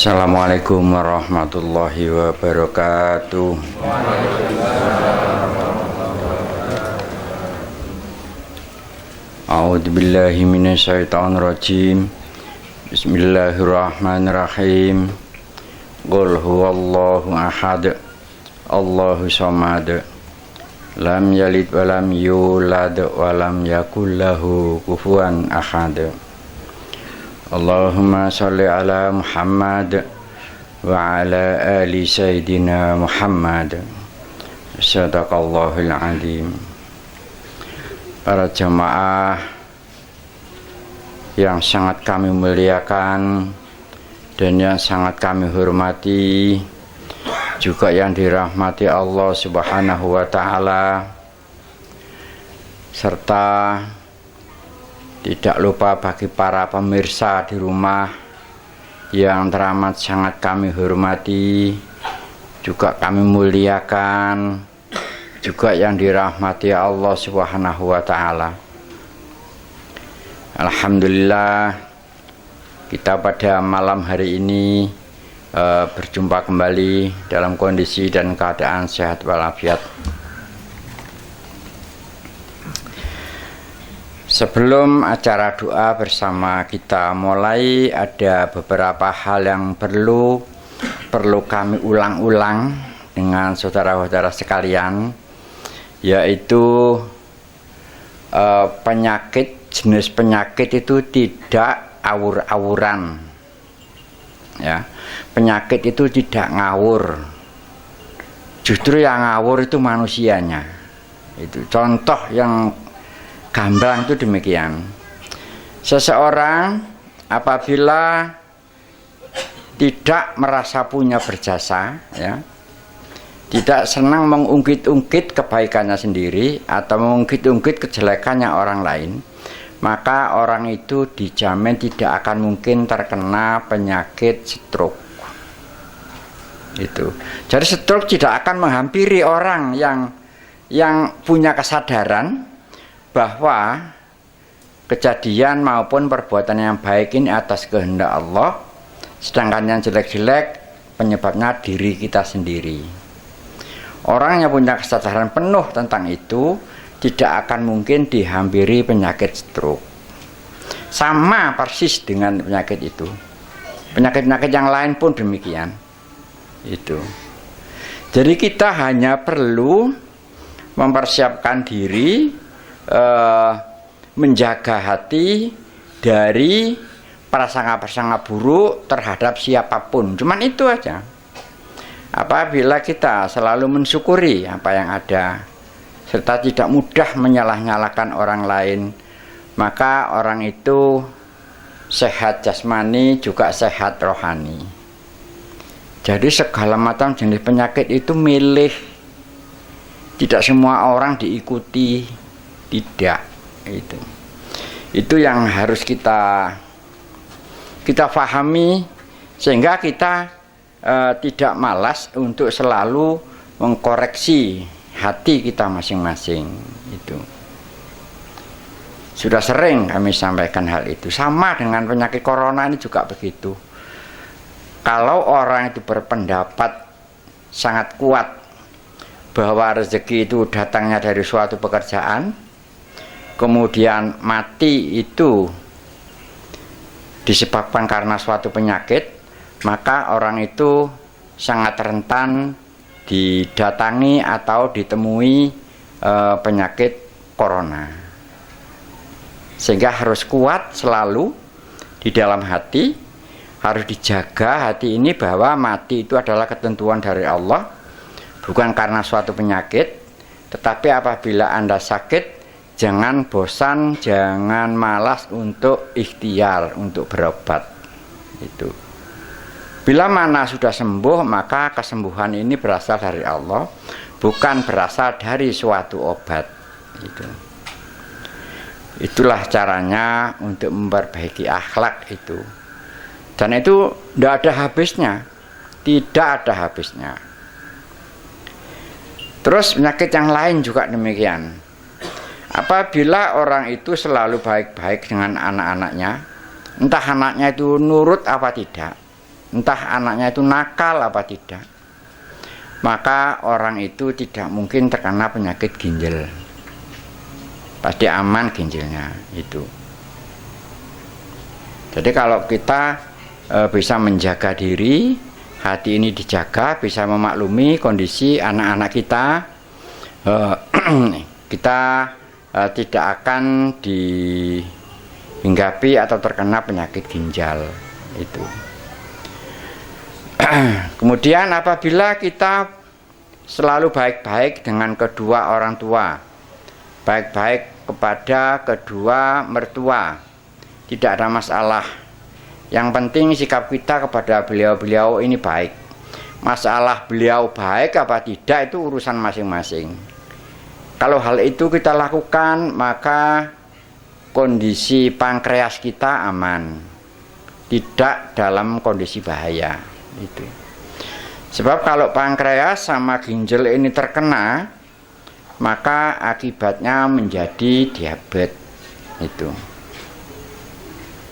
Assalamualaikum warahmatullahi wabarakatuh. A'udzubillahi minasyaitonirrajim. Bismillahirrahmanirrahim. Qul huwallahu ahad, Allahu samad, lam yalid wa lam yulad wa lam yakul lahu kufuwan ahad. Allahumma sholli ala Muhammad wa ala ali sayyidina Muhammad. Sadaqallahul azim. Para jamaah yang sangat kami muliakan dan yang sangat kami hormati, juga yang dirahmati Allah Subhanahu wa taala, serta tidak lupa bagi para pemirsa di rumah yang teramat sangat kami hormati, juga kami muliakan, juga yang dirahmati Allah Subhanahu wa taala. Alhamdulillah, kita pada malam hari ini berjumpa kembali dalam kondisi dan keadaan sehat walafiat. Sebelum acara doa bersama kita mulai, ada beberapa hal yang perlu kami ulang-ulang dengan saudara-saudara sekalian, yaitu jenis penyakit itu tidak awur-awuran, ya. Penyakit itu tidak ngawur, justru yang ngawur itu manusianya. Itu contoh yang gamblang itu demikian. Seseorang apabila tidak merasa punya berjasa, ya, tidak senang mengungkit-ungkit kebaikannya sendiri atau mengungkit-ungkit kejelekannya orang lain, maka orang itu dijamin tidak akan mungkin terkena penyakit stroke. Itu. Jadi stroke tidak akan menghampiri orang yang punya kesadaran bahwa kejadian maupun perbuatan yang baik ini atas kehendak Allah, sedangkan yang jelek-jelek penyebabnya diri kita sendiri. Orang yang punya kesadaran penuh tentang itu tidak akan mungkin dihampiri penyakit stroke. Sama persis dengan penyakit itu. Penyakit-penyakit yang lain pun demikian. Itu. Jadi kita hanya perlu mempersiapkan diri, menjaga hati dari prasangka-prasangka buruk terhadap siapapun. Cuman itu aja. Apabila kita selalu mensyukuri apa yang ada, serta tidak mudah menyalah-nyalahkan orang lain, maka orang itu sehat jasmani juga sehat rohani. Jadi segala macam jenis penyakit itu milih. Tidak semua orang diikuti, tidak. Itu yang harus kita pahami, sehingga kita tidak malas untuk selalu mengkoreksi hati kita masing-masing. Itu sudah sering kami sampaikan hal itu. Sama dengan penyakit corona ini juga begitu. Kalau orang itu berpendapat sangat kuat bahwa rezeki itu datangnya dari suatu pekerjaan, kemudian mati itu disebabkan karena suatu penyakit, maka orang itu sangat rentan didatangi atau ditemui penyakit corona. Sehingga harus kuat selalu di dalam hati, harus dijaga hati ini bahwa mati itu adalah ketentuan dari Allah, bukan karena suatu penyakit. Tetapi apabila Anda sakit, jangan bosan, jangan malas untuk ikhtiar, untuk berobat. Itu. Bila mana sudah sembuh, maka kesembuhan ini berasal dari Allah, bukan berasal dari suatu obat. Itulah caranya untuk memperbaiki akhlak itu. Dan itu tidak ada habisnya, tidak ada habisnya. Terus penyakit yang lain juga demikian. Apabila orang itu selalu baik-baik dengan anak-anaknya, entah anaknya itu nurut apa tidak, entah anaknya itu nakal apa tidak, maka orang itu tidak mungkin terkena penyakit ginjal, pasti aman ginjalnya itu. Jadi kalau kita bisa menjaga diri, hati ini dijaga, bisa memaklumi kondisi anak-anak kita, kita tidak akan dihinggapi atau terkena penyakit ginjal itu. Kemudian apabila kita selalu baik-baik dengan kedua orang tua, baik-baik kepada kedua mertua, tidak ada masalah. Yang penting sikap kita kepada beliau-beliau ini baik. Masalah beliau baik apa tidak itu urusan masing-masing. Kalau hal itu kita lakukan, maka kondisi pankreas kita aman, tidak dalam kondisi bahaya itu. Sebab kalau pankreas sama ginjal ini terkena, maka akibatnya menjadi diabetes itu.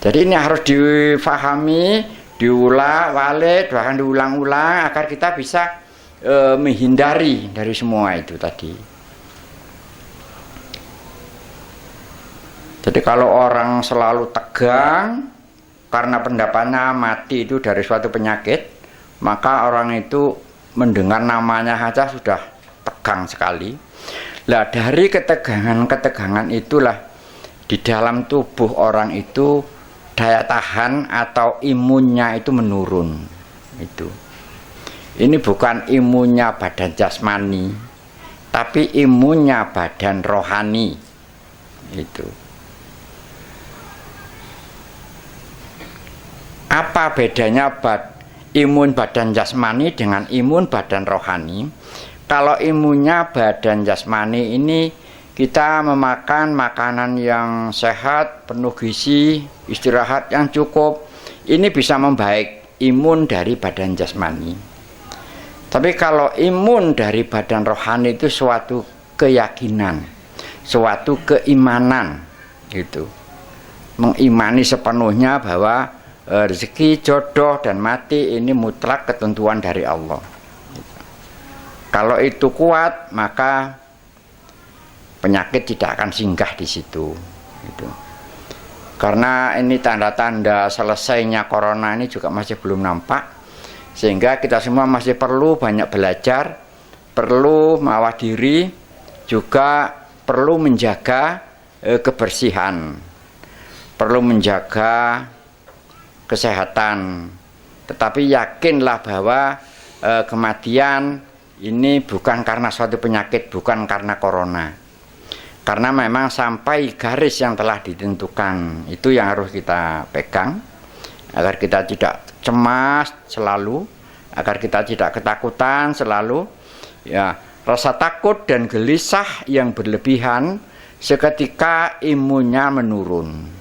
Jadi ini harus difahami, diulang-alik, bahkan diulang-ulang agar kita bisa menghindari dari semua itu tadi. Jadi kalau orang selalu tegang karena pendapatnya mati itu dari suatu penyakit, maka orang itu mendengar namanya saja sudah tegang sekali. Nah, dari ketegangan-ketegangan itulah di dalam tubuh orang itu daya tahan atau imunnya itu menurun. Itu. Ini bukan imunnya badan jasmani, tapi imunnya badan rohani. Itu. Apa bedanya imun badan jasmani dengan imun badan rohani? Kalau imunnya badan jasmani ini kita memakan makanan yang sehat, penuh gizi, istirahat yang cukup, ini bisa membaik imun dari badan jasmani. Tapi kalau imun dari badan rohani itu suatu keyakinan, suatu keimanan gitu. Mengimani sepenuhnya bahwa rezeki, jodoh, dan mati ini mutlak ketentuan dari Allah. Kalau itu kuat, maka penyakit tidak akan singgah di situ. Gitu. Karena ini tanda-tanda selesainya corona ini juga masih belum nampak, sehingga kita semua masih perlu banyak belajar, perlu mawas diri, juga perlu menjaga kebersihan, perlu menjaga kesehatan. Tetapi yakinlah bahwa kematian ini bukan karena suatu penyakit, bukan karena corona. Karena memang sampai garis yang telah ditentukan, itu yang harus kita pegang agar kita tidak cemas selalu, agar kita tidak ketakutan selalu. Ya, rasa takut dan gelisah yang berlebihan seketika imunnya menurun.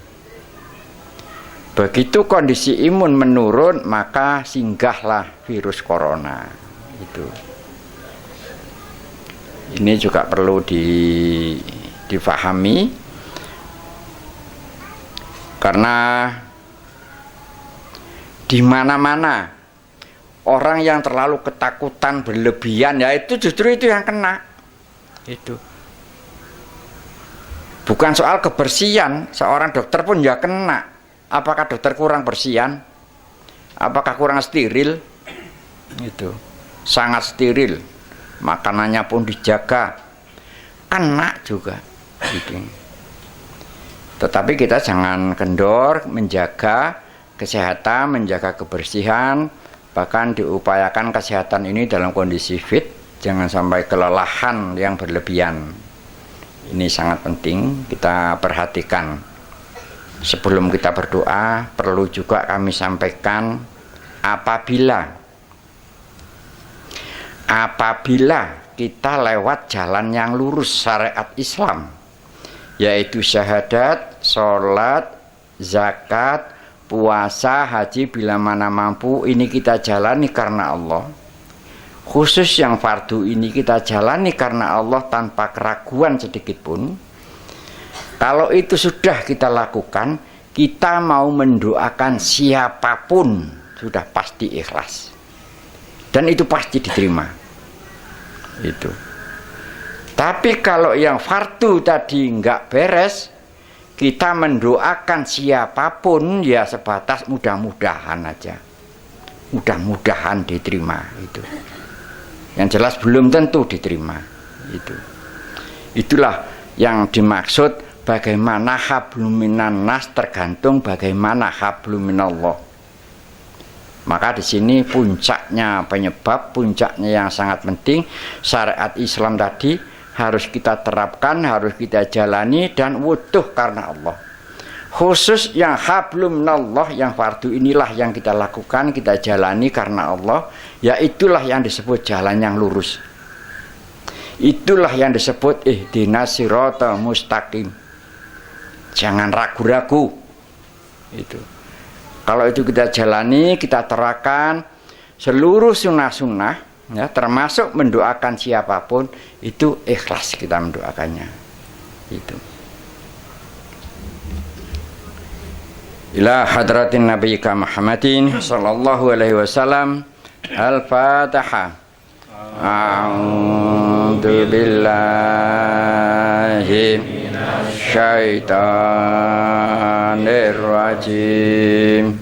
Begitu kondisi imun menurun, maka singgahlah virus corona itu. Ini juga perlu difahami, karena di mana-mana orang yang terlalu ketakutan berlebihan, ya itu justru itu yang kena. Itu bukan soal kebersihan, seorang dokter pun ya kena. Apakah dokter kurang bersihan? Apakah kurang steril? Itu sangat steril, makanannya pun dijaga, kena juga. Gitu. Tetapi kita jangan kendor menjaga kesehatan, menjaga kebersihan, bahkan diupayakan kesehatan ini dalam kondisi fit, jangan sampai kelelahan yang berlebihan. Ini sangat penting kita perhatikan. Sebelum kita berdoa, perlu juga kami sampaikan, apabila kita lewat jalan yang lurus syariat Islam, yaitu syahadat, sholat, zakat, puasa, haji bila mana mampu, ini kita jalani karena Allah. Khusus yang fardu ini kita jalani karena Allah tanpa keraguan sedikit pun. Kalau itu sudah kita lakukan, kita mau mendoakan siapapun sudah pasti ikhlas. Dan itu pasti diterima. Itu. Tapi kalau yang fardu tadi nggak beres, kita mendoakan siapapun ya sebatas mudah-mudahan aja. Mudah-mudahan diterima itu. Yang jelas belum tentu diterima itu. Itulah yang dimaksud bagaimana hablum minan nas tergantung bagaimana hablum minallah. Maka di sini puncaknya penyebab, puncaknya yang sangat penting syariat Islam tadi harus kita terapkan, harus kita jalani dan wuduh karena Allah. Khusus yang hablum minallah, yang fardu inilah yang kita lakukan, kita jalani karena Allah, ya itulah yang disebut jalan yang lurus. Itulah yang disebut ihdinas siratal mustaqim. Jangan ragu-ragu. Itu. Kalau itu kita jalani, kita terapkan seluruh sunnah-sunnah, ya, termasuk mendoakan siapapun, itu ikhlas kita mendoakannya. Itu. Ila hadratin Nabi Muhammadin sallallahu alaihi wasallam. Al-Fatihah. A'udzu billahi syaitanir rajim.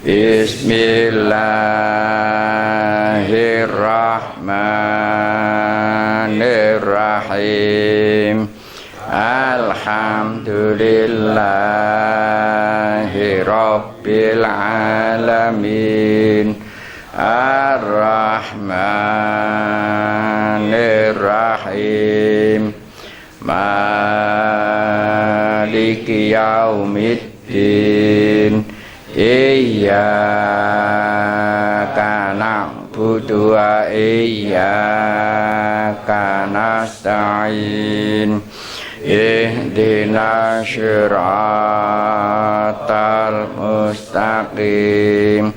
Bismillahirrahmanirrahim. Alhamdulillahi rabbil alamin. Ar-Rahmanir-Rahim. Maliki yaumiddin. Iyyaka na'budu wa iyyaka nasta'in. Ihdinas siratal mustaqim.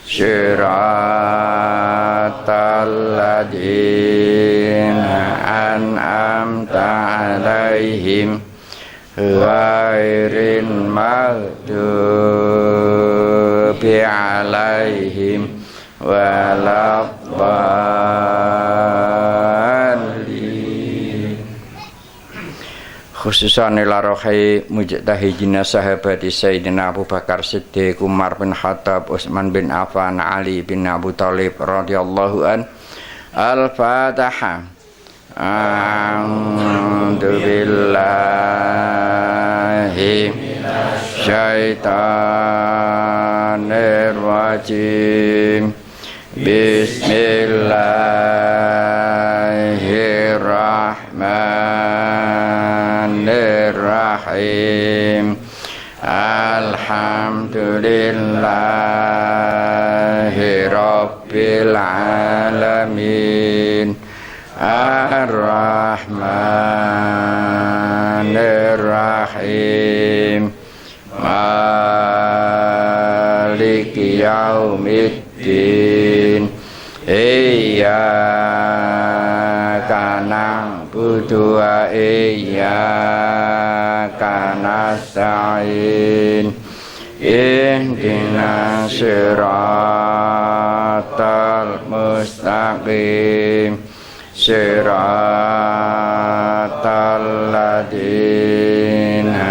Siratal ladzina an'amta 'alaihim ghairil maghdubi 'alaihim waladdallin. Khususan ila rohai mujtahidina sahabati Sayyidina Abu Bakar Siddiq, Umar bin Khattab, Utsman bin Affan, Ali bin Abu Thalib radhiyallahu an. Al-Fatihah. A'udzu billahi syaitanir rajim. Bismillahirrahmanirrahim. Alhamdulillahi rabbil alamin. Ar-Rahmanir-Rahim. Maliki yaumiddin. Iyyaka na'budu wa iyyaka nasta'in. Ihdinas siratal mustaqim. Siratal ladzina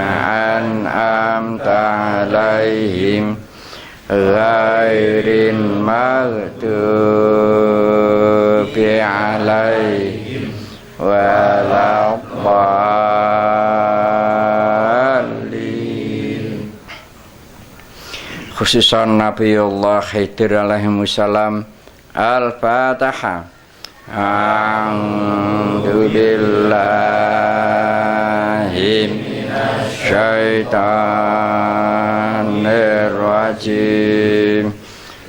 an'amta 'alaihim ghairil maghdubi 'alaihim waladdallin. Khususan Nabiullah Khidir alaihi salam. Al-Fatihah. A'udzu billahi syaitanir rajim.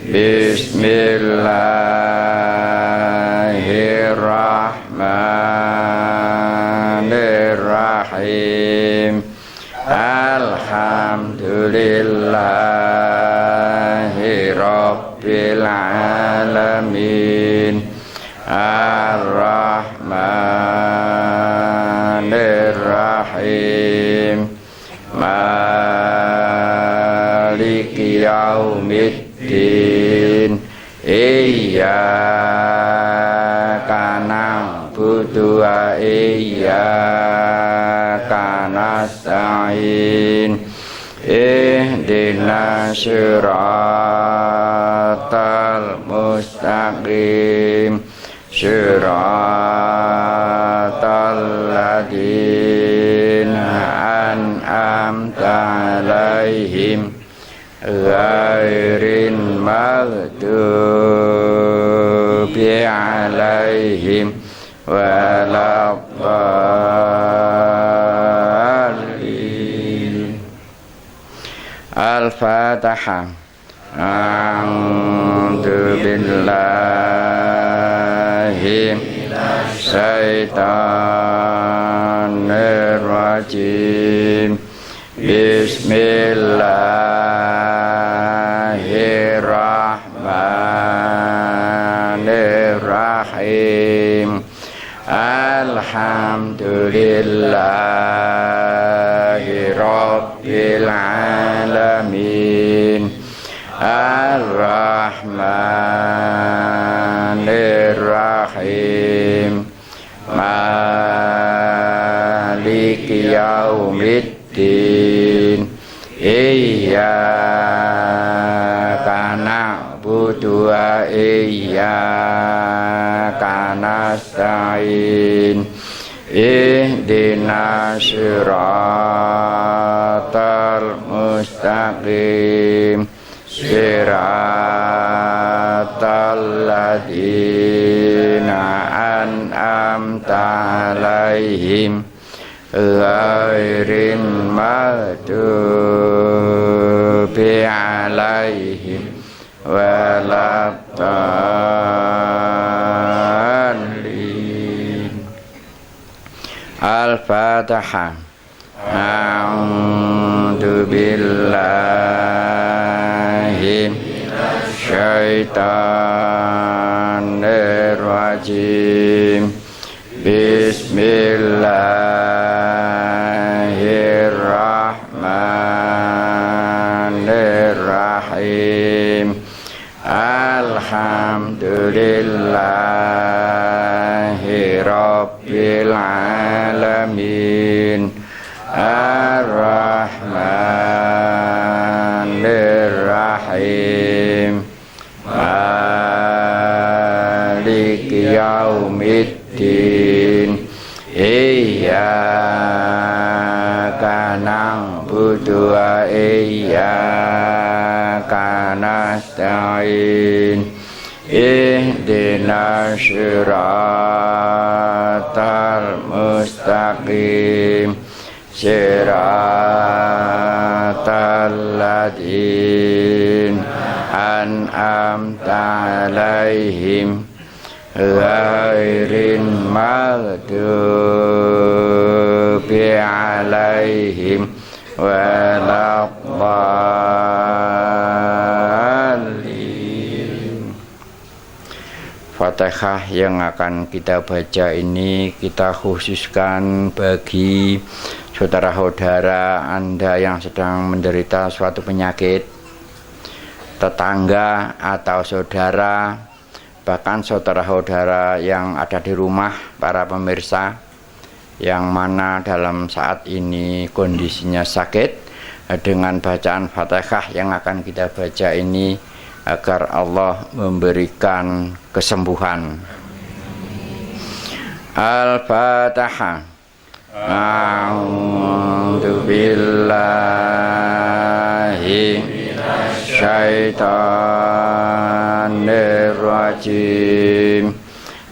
Bismillahirrahmanirrahim. Alhamdulillahi rabbil alamin. Ar-Rahmanir-Rahim. Maliki yaumiddin. Iyyaka na'budu wa iyyaka nasta'in. Ihdinas siratal mustaqim. Siratal ladzina an'amta 'alaihim ghairil maghdubi 'alaihim waladdallin. Al-Fatihah. A'udzu billahi syaitanir rajim. Bismillahirrahmanirrahim. Alhamdulillahi rabbil alamin. Ar-Rahmanir-Rahim. Maliki yaumiddin. Iyyaka na'budu wa iyyaka nasta'in. Ihdinas siratal mustaqim. Siratal ladzina an'amta 'alaihim ghairil maghdubi 'alaihim waladdallin. Al-Fatihah. A'udzu billahi syaitanir rajim. Bismillahirrahmanirrahim. Alhamdulillahi rabbil alamin. Ar-Rahmanir-Rahim. Maliki yaumiddin. Iyyaka na'budu wa iyyaka nasta'in. Ihdinas siratal mustaqim. Siratal ladzina an'amta 'alaihim ghairil maghdubi 'alaihim waladdallin. Fatihah yang akan kita baca ini kita khususkan bagi saudara-saudara Anda yang sedang menderita suatu penyakit, tetangga atau saudara, bahkan saudara-saudara yang ada di rumah, para pemirsa yang mana dalam saat ini kondisinya sakit. Dengan bacaan Fatihah yang akan kita baca ini agar Allah memberikan kesembuhan. Al-Fatihah. A'udzu billahi syaitanir rajim.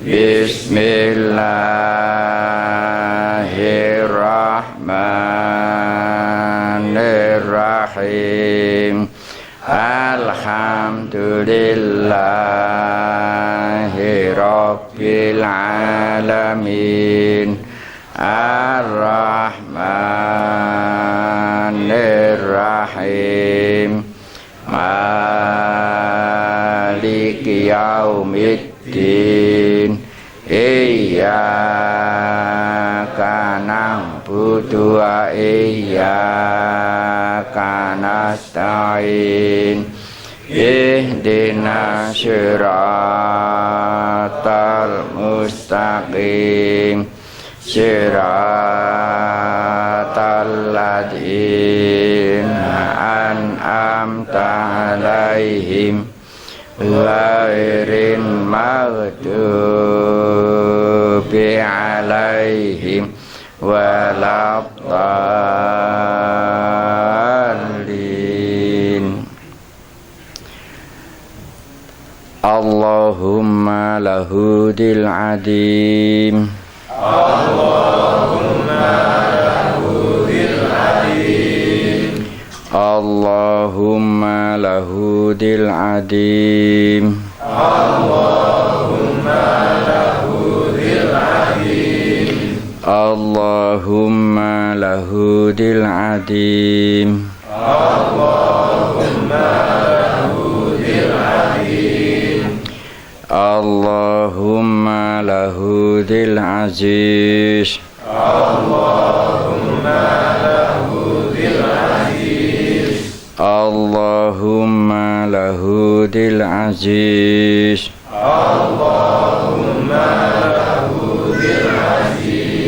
Bismillahirrahmanirrahim. Alhamdulillahi rabbil alamin. Ar-Rahmanir-Rahim. Maliki yaumiddin. Iyyaka na'budu wa iyyaka nasta'in. Ihdinas siratal mustaqim siratal ladzina an'amta 'alaihim ghairil maghdubi 'alaihim waladdallin. Allahumma lahudil adim Allahumma lahudil adim Allahumma lahudil adim Allahumma lahudil adim Allahumma lahudil adim Allahumma lahudil adim Allahumma lahudil aziz Allahumma lahudil aziz Allahumma lahudil aziz Allahumma lahudil aziz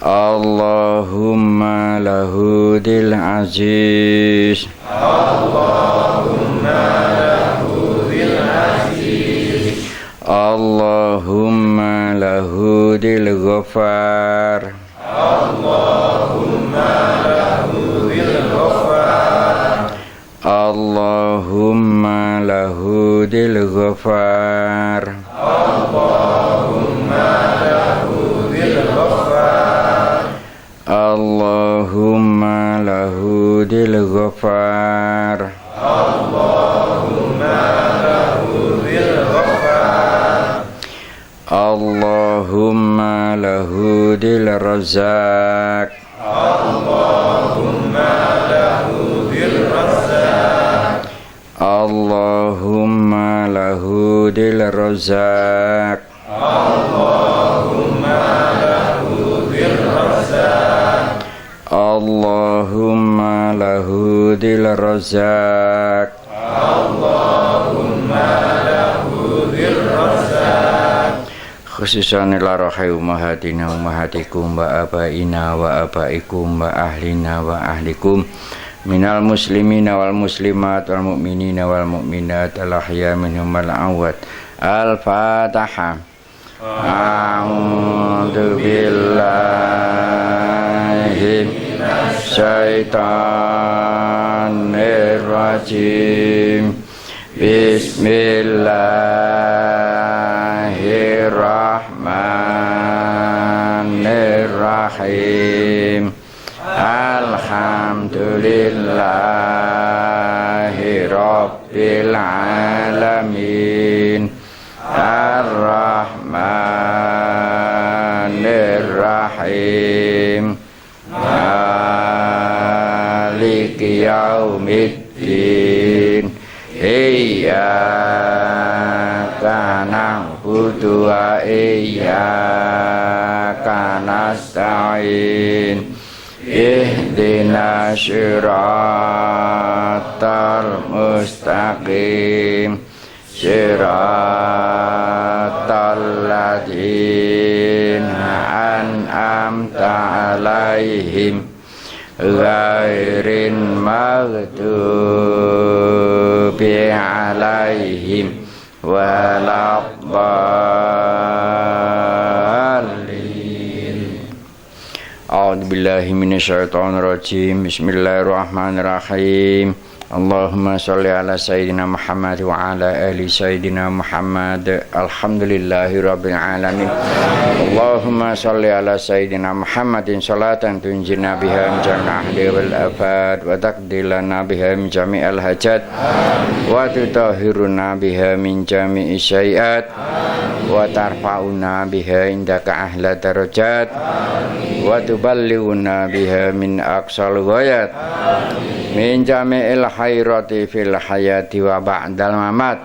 Allahumma lahudil aziz Allahumma lahudil aziz Allahumma lahudil ghafar Allahumma lahudil ghafar Allahumma lahudil ghafar Allahumma lahudil ghafar Allahumma lahudil ghafar Allahumma lahudil ghafar Allahumma lahudil razak Allahumma lahudil razak Allahumma lahudil razak Allahumma lahudil razak Allahumma lahudil razak Allahumma lahudil razak khususan ila rahai ummahatina ummahatikum wa abaina wa abaikum wa ahlina wa ahlikum minal muslimina wal muslimat wal mu'minina wal mu'minat al ahya minhum wal amwat. Al-Fatihah. A'udzu billahi minasyaitonir rajim. Bismillahirrahmanirrahim. Alhamdulillahi rabbil alamin. Ar-Rahmanir-Rahim. Maliki yaumiddin. Iyyaka na'budu wa iyyaka nasta'in. Ihdinas siratal mustaqim. Siratal ladzina an'amta 'alaihim ghairil maghdubi 'alaihim waladdallin. A'udzu billahi minasyaitonir rajim. Bismillahirrahmanirrahim. Allahumma sholli ala sayyidina Muhammad wa ala ali sayyidina Muhammad. Alhamdulillahi rabbil alamin. Allahumma sholli ala sayyidina Muhammadin sholatan tunjina biha min jami'il ahli wal afat wa taqdilana biha min jami'il hajat wa tutahhiruna biha min jami'i syai'at wa tarfa'una biha indaka ahla darajat wa tuballighuna biha min aqsal ghayat min jami'il khairati fil hayati wa ba'dal mamat.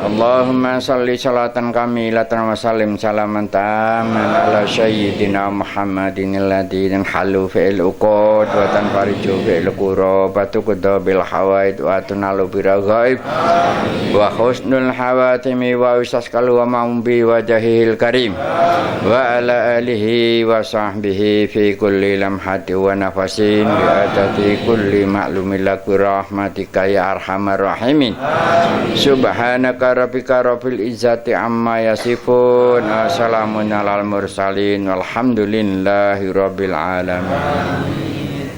Allahumma salli salatan kamilatan wa sallim salaman taman ala sayyidina Muhammadin alladhi halu fi'il uqud wa tanfariju fi'il qurab wa tuqda bil hawaid wa tunalu biraghaib wa husnul hawatimi wa usaskal wa ma'umbi wa jahil karim wa ala alihi wa sahbihi fi kulli lamhati wa nafasin bi adati kulli ma'lumin laku rahmatika ya arhamar rahimin. Subhanaka rabbika rabbil izzati amma yasifun, assalamun alal mursalin, walhamdulillahi rabbil alamin.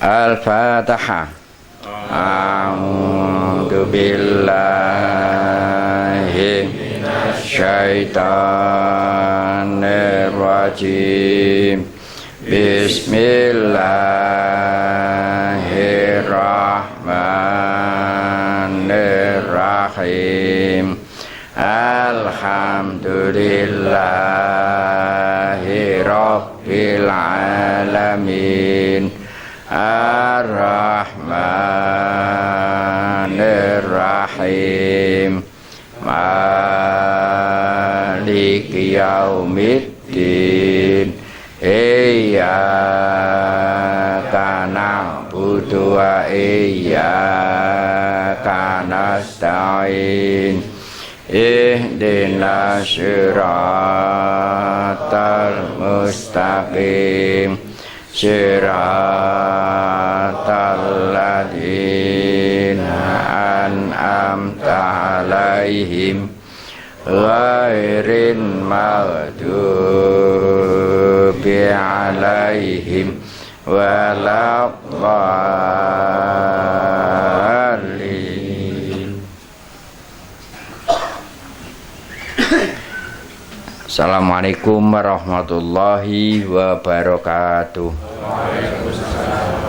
Al-Fatihah. A'udzu billahi minasyaitonir rajim. Bismillahirrahmanirrahim. Alhamdulillahi rabbil alamin. Ar-Rahmanir-Rahim. Maliki yaumiddin. Iyyaka na'budu wa iyyaka nasta'in. Ihdinas siratal mustaqim. Siratal ladzina an'amta 'alaihim ghairil maghdubi 'alaihim waladdallin. Assalamualaikum warahmatullahi wabarakatuh. Waalaikumsalam.